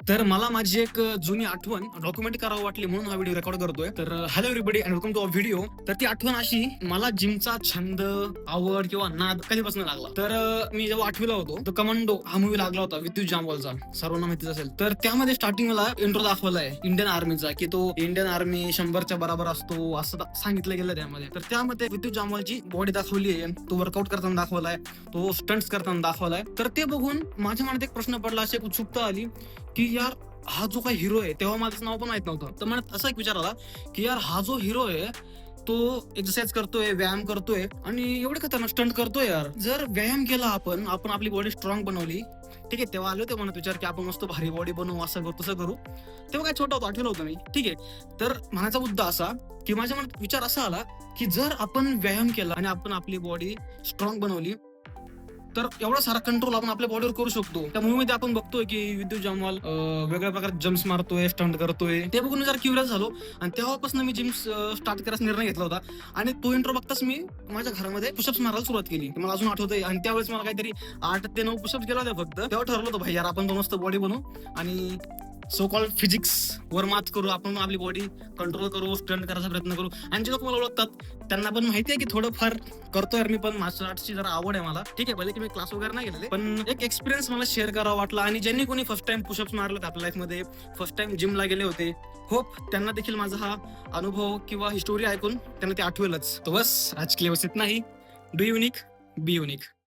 तर मला माझी एक जुनी आठवण डॉक्युमेंट करावं वाटली म्हणून हा व्हिडिओ रेकॉर्ड करतोय. तर hello everybody and welcome to our video. तर ती आठवण अशी, मला जिमचा छंद, आवड किंवा नाद कधीपासून लागला. तर मी जेव्हा 8वीला होतो तर कमांडो हा मूवी लागला होता विद्युत जामवालचा, सर्वांना माहितीच असेल. तर त्यामध्ये स्टार्टिंगला इंट्रो दाखवलाय इंडियन आर्मीचा, की तो इंडियन आर्मी 100च्या बरोबर असतो असं सांगितलं गेलं त्यामध्ये. तर त्यामध्ये विद्युत जामवालची बॉडी दाखवली आहे, तो वर्कआउट करताना दाखवलाय, तो स्टंट्स करताना दाखवलाय. तर ते बघून माझ्या मनात एक प्रश्न पडला, अशी एक उत्सुकता आली की यार हा जो काही हिरो आहे, तेव्हा माझं नाव पण माहित नव्हतं. तर मला असा एक विचार आला की यार हा जो हिरो आहे तो एक्सरसाइज करतोय, व्यायाम करतोय आणि एवढे खतरनाक स्टंट करतोय. यार जर व्यायाम केला आपण आपली बॉडी स्ट्रॉंग बनवली, ठीक आहे, तेव्हा आलो ते मनात विचार की आपण मस्त भारी बॉडी बनवू, असं करू तसं करू. तेव्हा काय छोटा होतो, आठवलं होतं मी, ठीक आहे. तर म्हणायचा मुद्दा असा की माझ्या मनात विचार असा आला की जर आपण व्यायाम केला आणि आपण आपली बॉडी स्ट्रॉंग बनवली तर एवढा सारा कंट्रोल आपण आपल्या बॉडीवर करू शकतो. त्या मूवीमध्ये आपण बघतोय की विद्युत जामवाल वेगळ्या प्रकारे जम्प्स मारतोय, स्टंट करतोय. ते बघून मी जरा क्युरियस झालो आणि तेव्हापासून मी जिम स्टार्ट करायचा निर्णय घेतला होता. आणि तो इंट्रो बघताच मी माझ्या घरामध्ये पुशअप्स मारायला सुरुवात केली. मला अजून आठवतंय. आणि त्यावेळेस मला काहीतरी 8 ते 9 पुशअप्स केले होते फक्त. तेव्हा ठरवलं होतं भाई यार आपण मस्त बॉडी बनवू आणि सो कॉल्ड फिजिक्स वर मात करू, आपण आपली बॉडी कंट्रोल करू, स्टंट करायचा प्रयत्न करू. आणि जे लोक मला ओळखतात त्यांना पण माहिती आहे की थोडंफार करतोय मी पण, मार्शल आर्टची जरा आवड आहे मला, ठीक आहे. भले की मी क्लास वगैरे नाही गेलेले, पण एक एक्सपिरियन्स मला शेअर करावा वाटला. आणि ज्यांनी कोणी फर्स्ट टाइम पुशअप्स मारले आपल्या लाईफमध्ये, फर्स्ट टाइम जिमला गेले होते, होप त्यांना देखील माझा हा अनुभव किंवा ही स्टोरी ऐकून त्यांना ते आठवेलच. तो बस आज के लिए बस इतना ही. Do unique, be unique.